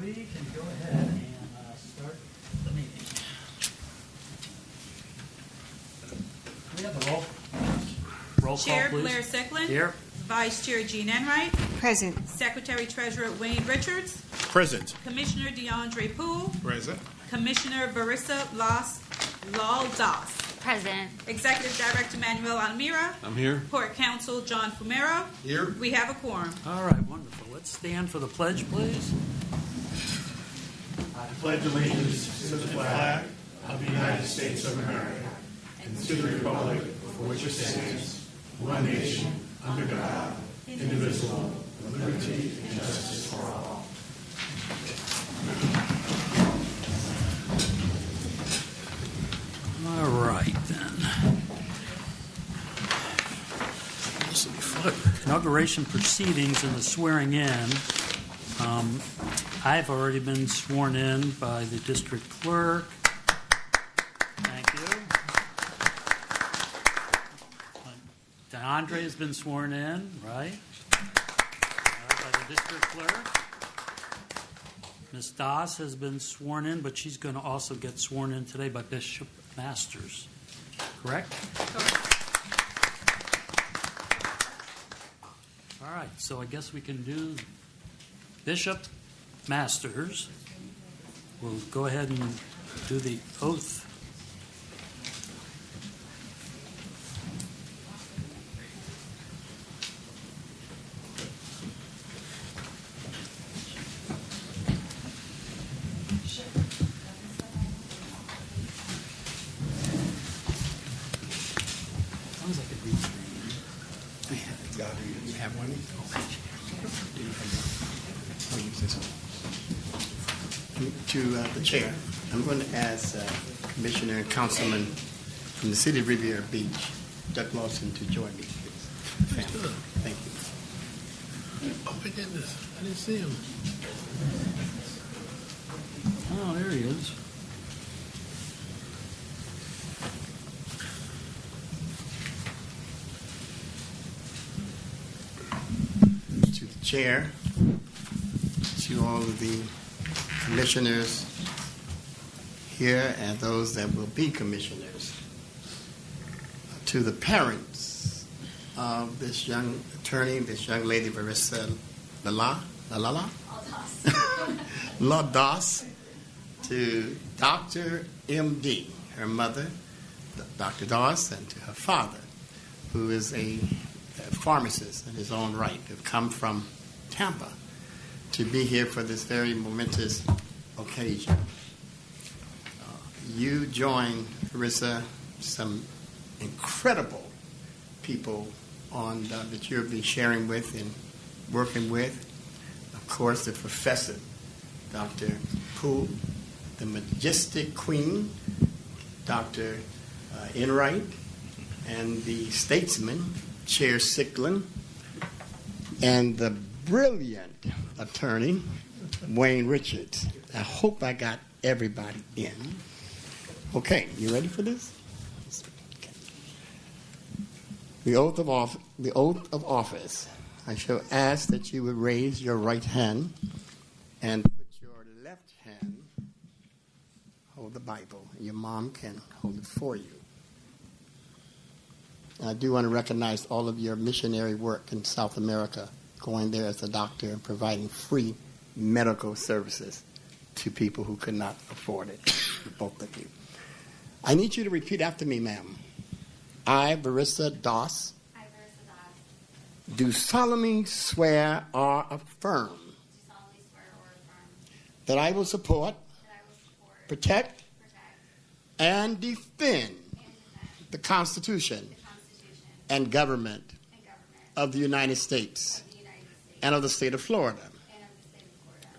we can go ahead and start the meeting. We have a roll call, Chair please. Blair Sicklin. Here. Vice Chair Jean Enright. Present. Secretary Treasurer Wayne Richards. Present. Commissioner DeAndre Poole. Present. Commissioner Barissa Laldas. Present. Executive Director Manuel Almira. I'm here. Port Counsel John Fumero. Here. We have a quorum. All right, wonderful. Let's stand for the pledge, please. I pledge allegiance to the flag of the United States of America and to the republic for which it stands, one nation, under God, indivisible, with liberty and justice for all. All right, then. This will be fun. Inauguration proceedings and the swearing in. I've already been sworn in by the district clerk. Thank you. DeAndre has been sworn in, right? By the district clerk. Ms. Doss has been sworn in, but she's going to also get sworn in today by Bishop Masters. Correct? All right, so I guess we can do Bishop Masters. We'll go ahead and do the oath. As long as I could read your name. You have one? I'll use this one. To the chair, I'm going to ask Commissioner and Councilman from the city of Riviera Beach, Doug Lawson, to join me, please. Thank you. Oh my goodness, I didn't see him. Oh, there he is. To the chair, to all of the commissioners here and those that will be commissioners, to the parents of this young attorney, this young lady, Barissa Laldas, to Dr. M.D., her mother, Dr. Doss, and to her father, who is a pharmacist in his own right, have come from Tampa to be here for this very momentous occasion. You join, Barissa, some incredible people that you'll be sharing with and working with. Of course, the professor, Dr. Poole, the majestic queen, Dr. Enright, and the statesman, Chair Sicklin, and the brilliant attorney, Wayne Richards. I hope I got everybody in. Okay, you ready for this? Okay. The oath of office. I shall ask that you would raise your right hand and put your left hand, hold the Bible. Your mom can hold it for you. I do want to recognize all of your missionary work in South America, going there as a doctor and providing free medical services to people who could not afford it, both of you. I need you to repeat after me, ma'am. I, Barissa Doss, do solemnly swear or affirm that I will support, protect, and defend the Constitution and government of the United States and of the state of Florida,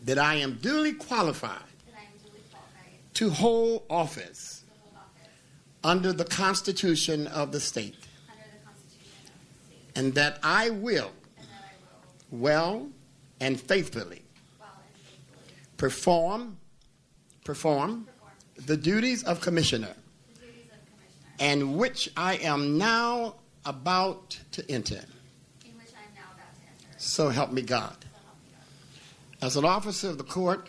that I am duly qualified to hold office under the Constitution of the state, and that I will well and faithfully perform the duties of commissioner, and which I am now about to enter. So help me God. As an officer of the court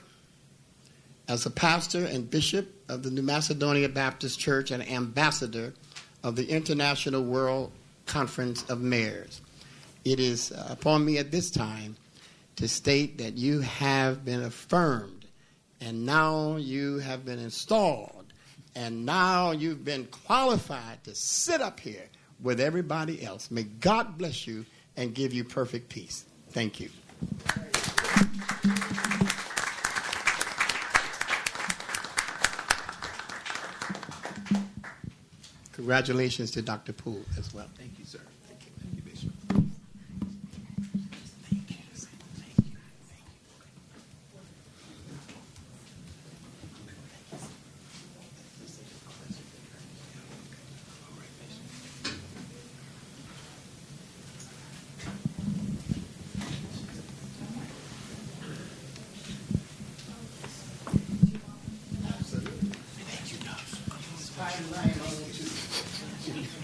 as a pastor and bishop of the New Macedonia Baptist Church and ambassador of the International World Conference of Mayors. It is upon me at this time to state that you have been affirmed, and now you have been installed, and now you've been qualified to sit up here with everybody else. May God bless you and give you perfect peace. Thank you. Congratulations to Dr. Poole as well. Thank you, sir. Thank you, Bishop.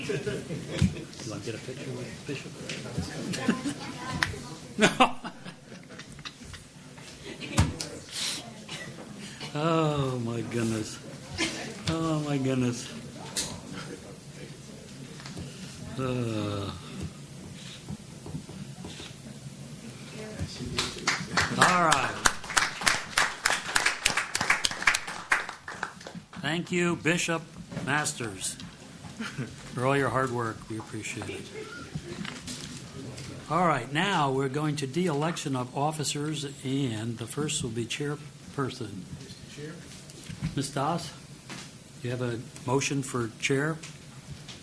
You want to get a picture with Bishop? No. Oh, my goodness. Oh, my goodness. All right. Thank you, Bishop Masters, for all your hard work. We appreciate it. All right, now we're going to de-election of officers, and the first will be chairperson. Mr. Chair, Ms. Doss, you have a motion for chair?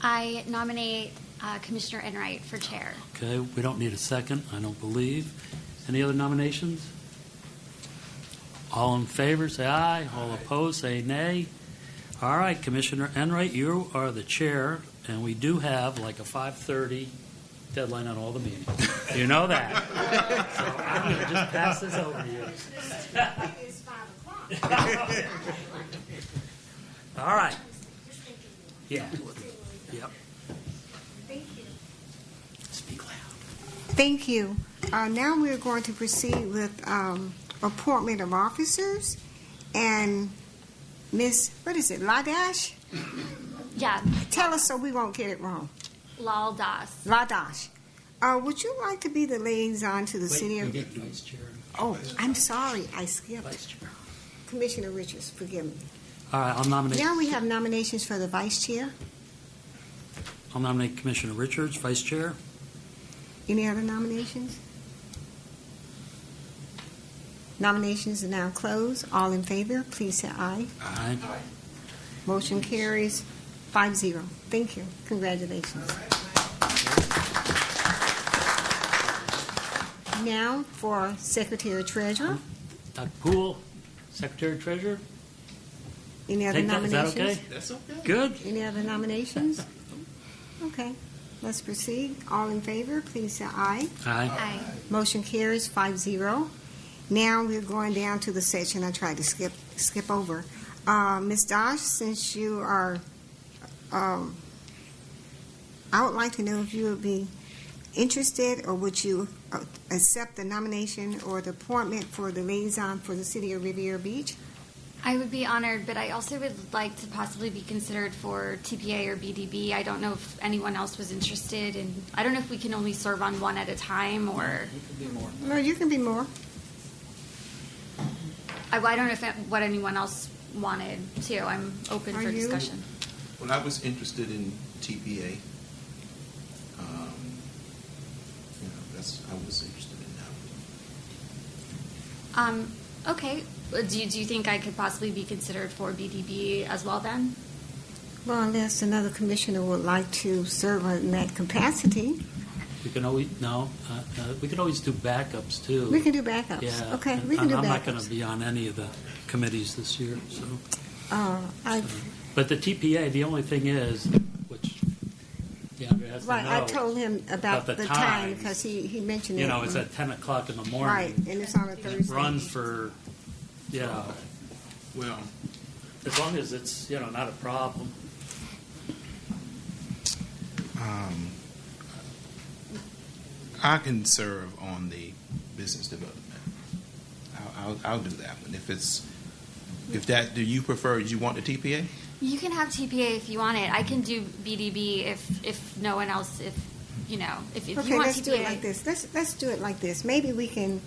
I nominate Commissioner Enright for chair. Okay, we don't need a second, I don't believe. Any other nominations? All in favor, say aye. All opposed, say nay. All right, Commissioner Enright, you are the chair, and we do have like a 5:30 deadline on all the meetings. You know that. So I'm going to just pass this over to you. It's 5 o'clock. All right. Yeah. Yep. Thank you. Speak loud. Thank you. Now we're going to proceed with appointment of officers. And Miss, what is it, Ladash? Yeah, Tell us so we won't get it wrong. Lal Das. Ladash. Would you like to be the liaison to the city Wait, of... we get vice chair. Oh, I'm sorry. I skipped. Vice chair. Commissioner Richards, forgive me. All right, I'll nominate. Now we have nominations for the vice chair. I'll nominate Commissioner Richards, vice chair. Any other nominations? Nominations are now closed. All in favor, please say aye. Aye. Motion carries 5-0. Thank you. Congratulations. Now for Secretary Treasurer. Dr. Poole, Secretary Treasurer. Any other Take that. Is that nominations? okay? That's okay. Good. Any other nominations? Okay. Let's proceed. All in favor, please say aye. Aye. Aye. Motion carries 5-0. Now we're going down to the section I tried to skip over. Ms. Dosh, since you are, I would like to know if you would be interested, or would you accept the nomination or the appointment for the liaison for the city of Riviera Beach? I would be honored, but I also would like to possibly be considered for TPA or BDB. I don't know if anyone else was interested, and I don't know if we can only serve on one at a time, or No, you can be more. I don't know what anyone else wanted too. I'm open Are for you? discussion. Well, I was interested in TPA. I was interested in that. Okay. Do you think I could possibly be considered for BDB as well then? Well, unless another commissioner would like to serve in that capacity, We can always we could always do backups too. we can do backups. Yeah. Okay, and we can do I'm backups. not going to be on any of the committees this year. So, But the TPA, the only thing is, which DeAndre has right, to know. I told him about the the time times. because he mentioned it. You know, it's at 10 o'clock in the morning. Right, and it's on a And Thursday. it runs for, Well, as long as it's, not a problem. I can serve on the business development. I'll do that one. If it's Do you prefer? You want the TPA? You can have TPA if you want it. I can do BDB if no one else, if you Okay, you want let's TPA. do it like this. Let's do it like this. Maybe we can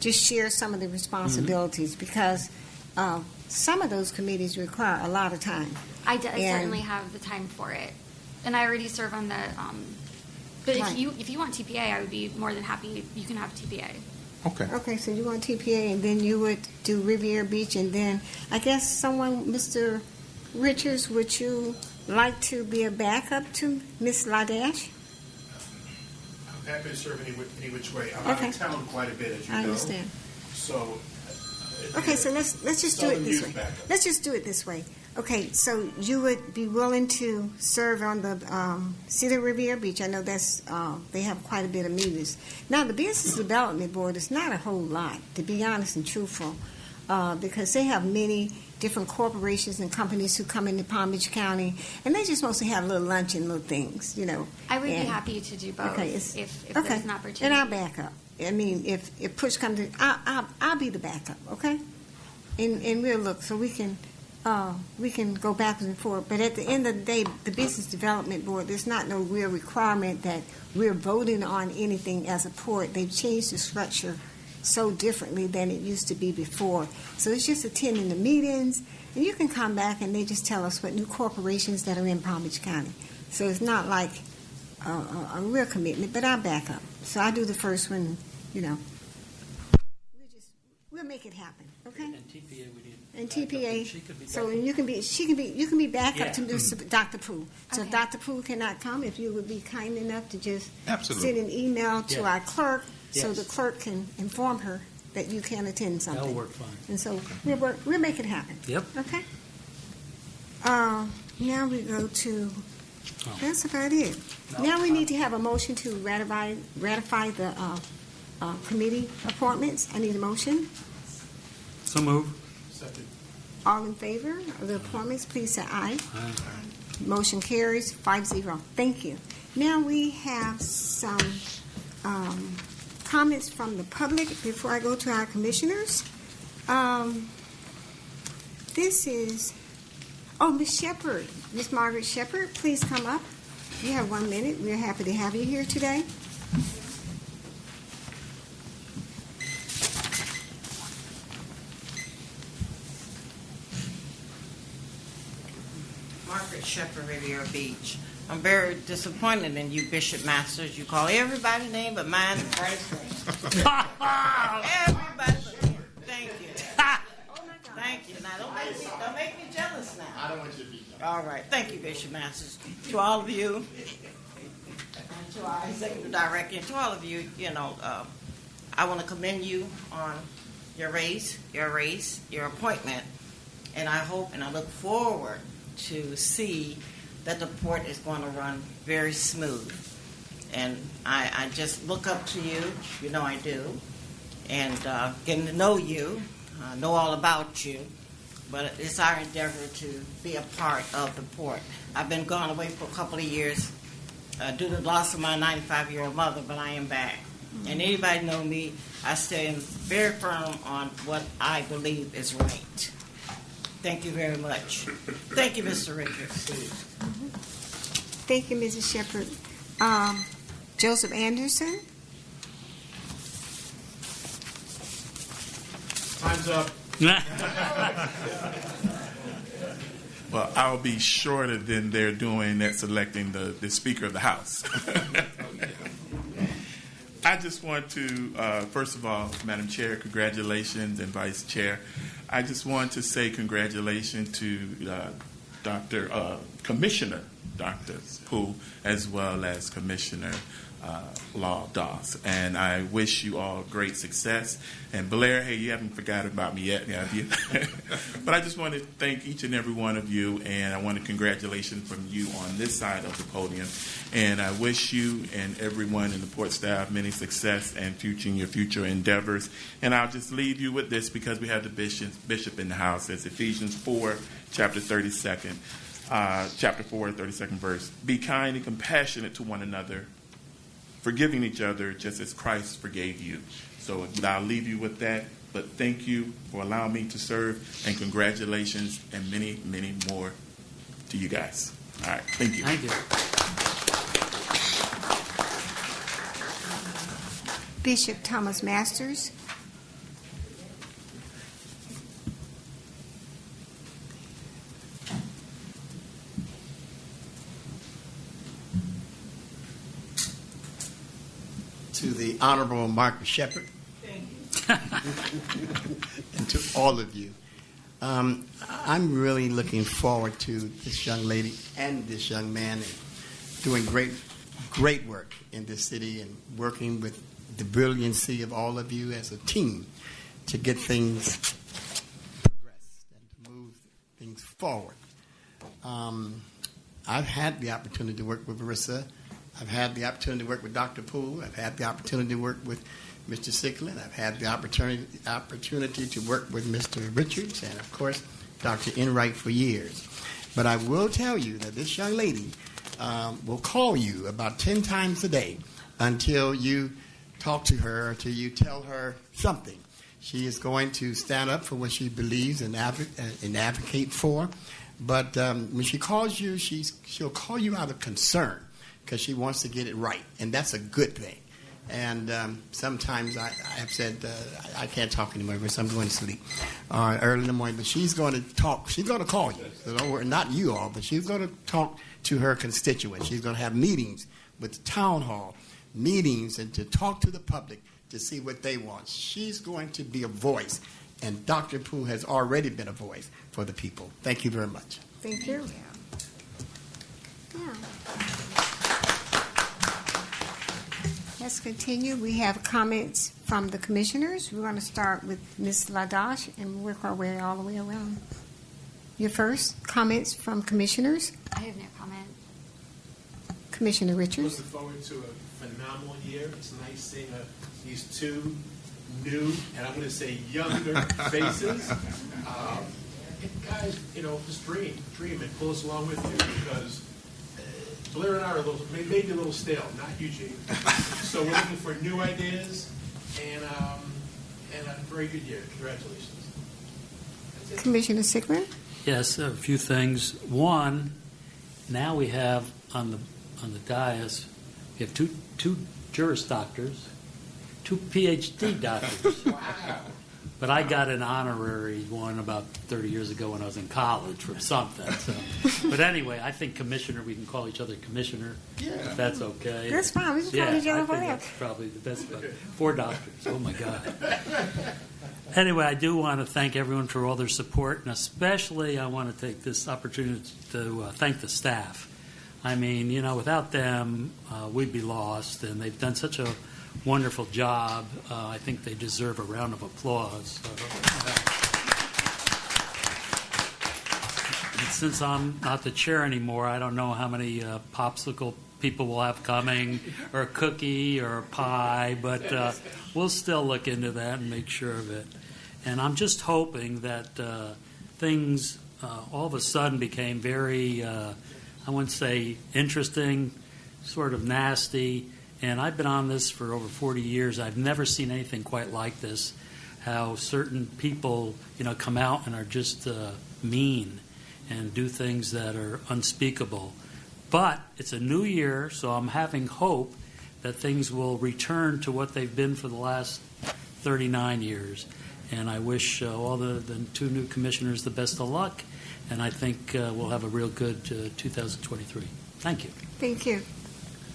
just share some of the responsibilities because some of those committees require a lot of time. I And- certainly have the time for it, and I already serve on the. But Right. if you want TPA, I would be more than happy. You can have TPA. Okay. Okay, so you want TPA, and then you would do Riviera Beach, and then I guess someone, Mr. Richards, would you like to be a backup to Miss Ladash? I'm happy to serve any which way. I'm out Okay. of town quite a bit, as you know. I understand. So. Okay, so let's just do it Southern this youth way. backup. Let's just do it this way. Okay, so you would be willing to serve on the City of Riviera Beach. I know that's they have quite a bit of meetings. Now, the Business Development Board is not a whole lot, to be honest and truthful, because they have many different corporations and companies who come into Palm Beach County, and they just mostly have little lunch and little things, I would be And- happy to do both Okay, if okay, there's an opportunity. and I'll back up. I mean, if push comes to, I'll be the backup, okay? And we'll look so we can go backwards and forth. But at the end of the day, the Business Development Board, there's not no real requirement that we're voting on anything as a port. They've changed the structure so differently than it used to be before. So it's just attending the meetings, and you can come back and they just tell us what new corporations that are in Palm Beach County. So it's not like a real commitment, but I'll back up. So I do the first one, We'll make it happen, okay? And TPA, we need. And backup, TPA, she could be so backup. you can be back up to Yeah. Dr. Poole. So if Okay. Dr. Poole cannot come, if you would be kind enough to just Absolutely. send an email to Yeah. our clerk, so Yes. the clerk can inform her that you can attend something. That'll work fine. And so we'll make it happen. Yep. Okay. Now we go to. Oh. That's about it. No. Now we need to have a motion to ratify the committee appointments. I need a motion. So move. Second. All in favor of the appointments, please say aye. Aye. Motion carries 5-0. Thank you. Now we have some comments from the public before I go to our commissioners. This is, Miss Shepherd, Miss Margaret Shepherd, please come up. You have 1 minute. We're happy to have you here today. Margaret Shepherd, Riviera Beach. I'm very disappointed in you, Bishop Masters. You call everybody's name but mine and Bryce's name. Everybody but me. Thank you. Thank you. Now, don't make me jealous now. I don't want you to be jealous. All right. Thank you, Bishop Masters. To all of you, and to our executive director, and to all of you, I want to commend you on your race, your appointment, and I hope and I look forward to see that the port is going to run very smooth. And I just look up to you, I do, and getting to know you, know all about you, but it's our endeavor to be a part of the port. I've been gone away for a couple of years due to the loss of my 95-year-old mother, but I am back. And anybody know me, I stand very firm on what I believe is right. Thank you very much. Thank you, Mr. Richards. Thank you, Mrs. Shepherd. Joseph Anderson. Time's up. Well, I'll be shorter than they're doing at selecting the Speaker of the House. I just want to, first of all, Madam Chair, congratulations, and Vice Chair. I just want to say congratulations to Commissioner Dr. Poole, as well as Commissioner Law Doss. And I wish you all great success. And Blair, hey, you haven't forgotten about me yet, have you? But I just want to thank each and every one of you, and I want to congratulations from you on this side of the podium. And I wish you and everyone in the port staff many success and in your future endeavors. And I'll just leave you with this because we have the bishop in the house. It's Ephesians 4, chapter 32nd. Chapter 4, 32nd verse. Be kind and compassionate to one another, forgiving each other just as Christ forgave you. So I'll leave you with that. but thank you for allowing me to serve, and congratulations and many, many more to you guys. All right, thank you. Thank you. Bishop Thomas Masters. To the Honorable Marcus Shepard. And to all of you. I'm really looking forward to this young lady and this young man doing great work in this city and working with the brilliancy of all of you as a team to get things progressed and to move things forward. I've had the opportunity to work with Marissa. I've had the opportunity to work with Dr. Poole. I've had the opportunity to work with Mr. Sicklin. I've had the opportunity to work with Mr. Richards and, of course, Dr. Enright for years. But I will tell you that this young lady will call you about 10 times a day until you talk to her, until you tell her something. She is going to stand up for what she believes and advocate for. But when she calls you, she'll call you out of concern because she wants to get it right, and that's a good thing. And sometimes I have said I can't talk anymore because I'm going to sleep early in the morning. But she's going to talk. She's going to call you. So don't worry, not you all, but she's going to talk to her constituents. She's going to have meetings with the town hall, meetings, and to talk to the public to see what they want. She's going to be a voice, and Dr. Poole has already been a voice for the people. Thank you very much. Thank you. Yeah. Let's continue. We have comments from the commissioners. We're going to start with Ms. Ladash and work our way all the way around. Your first comments from commissioners. I have no comment. Commissioner Richards. Looking forward to a phenomenal year. It's nice seeing these two new, and I'm going to say younger faces. Guys, just dream and pull us along with you because Blair and I are maybe a little stale, not Eugene. So we're looking for new ideas and a very good year. Congratulations. Commissioner Sicklin. Yes, a few things. One, now we have on the dais, we have two Juris Doctors, two PhD doctors. Wow. But I got an honorary one about 30 years ago when I was in college from something. So. But anyway, I think commissioner, we can call each other commissioner, if that's okay. That's fine. We can call each other I think forever. that's probably the best. But 4 doctors. Oh, my God. Anyway, I do want to thank everyone for all their support, and especially I want to take this opportunity to thank the staff. I mean, without them, we'd be lost, and they've done such a wonderful job. I think they deserve a round of applause. And since I'm not the chair anymore, I don't know how many popsicle people will have coming, or a cookie, or a pie, but we'll still look into that and make sure of it. And I'm just hoping that things all of a sudden became very, I wouldn't say interesting, sort of nasty. And I've been on this for over 40 years. I've never seen anything quite like this, how certain people, come out and are just mean and do things that are unspeakable. But it's a new year, so I'm having hope that things will return to what they've been for the last 39 years. And I wish all the 2 new commissioners the best of luck, and I think we'll have a real good 2023. Thank you. Thank you.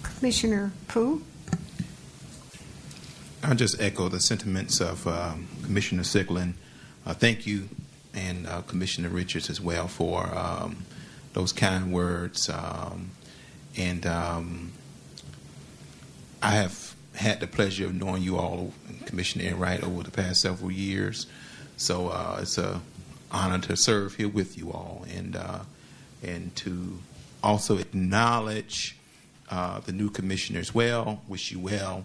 Commissioner Poole. I'll just echo the sentiments of Commissioner Sicklin. Thank you, and Commissioner Richards as well for those kind words. And I have had the pleasure of knowing you all, Commissioner Enright, over the past several years. So it's an honor to serve here with you all, and to also acknowledge the new commissioner as well. Wish you well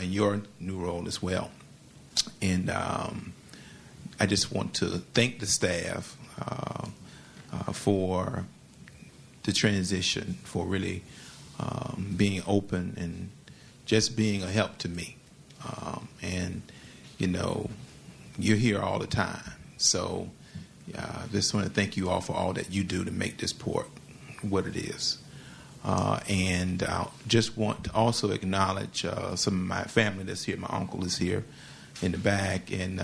in your new role as well. And I just want to thank the staff for the transition, for really being open and just being a help to me. And, you're here all the time. So just want to thank you all for all that you do to make this port what it is. And I just want to also acknowledge some of my family that's here. My uncle is here in the back, and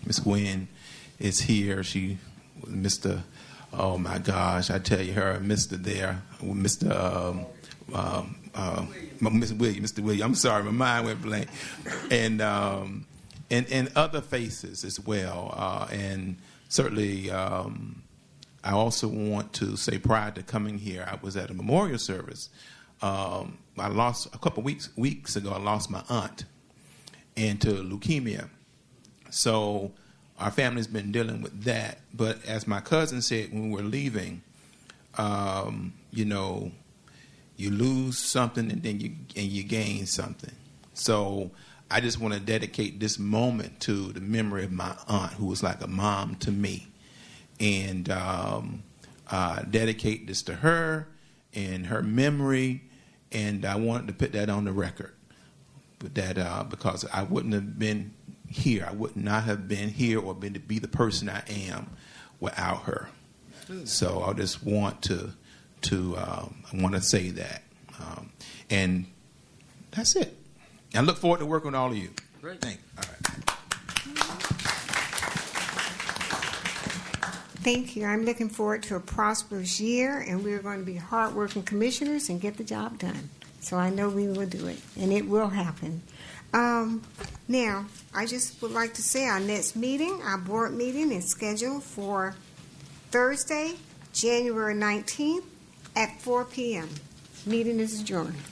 Miss Gwen is here. She, Mr. Oh my gosh, I tell you, her and Mr. there, Mr. Mr. Williams. I'm sorry, my mind went blank, and other faces as well, and certainly. I also want to say, prior to coming here, I was at a memorial service. I lost a couple weeks ago. I lost my aunt, and to leukemia. So our family's been dealing with that. But as my cousin said when we were leaving, you know, you lose something and then you gain something. So I just want to dedicate this moment to the memory of my aunt, who was like a mom to me. And dedicate this to her and her memory, and I wanted to put that on the record. But that because I wouldn't have been here, I would not have been here or been to be the person I am without her. So I just want to say that, and that's it. I look forward to working with all of you. Great. Thanks. All right. Thank you. I'm looking forward to a prosperous year, and we're going to be hardworking commissioners and get the job done. So I know we will do it, and it will happen. Now, I just would like to say our next meeting, our board meeting, is scheduled for Thursday, January 19th at 4 p.m. Meeting is adjourned.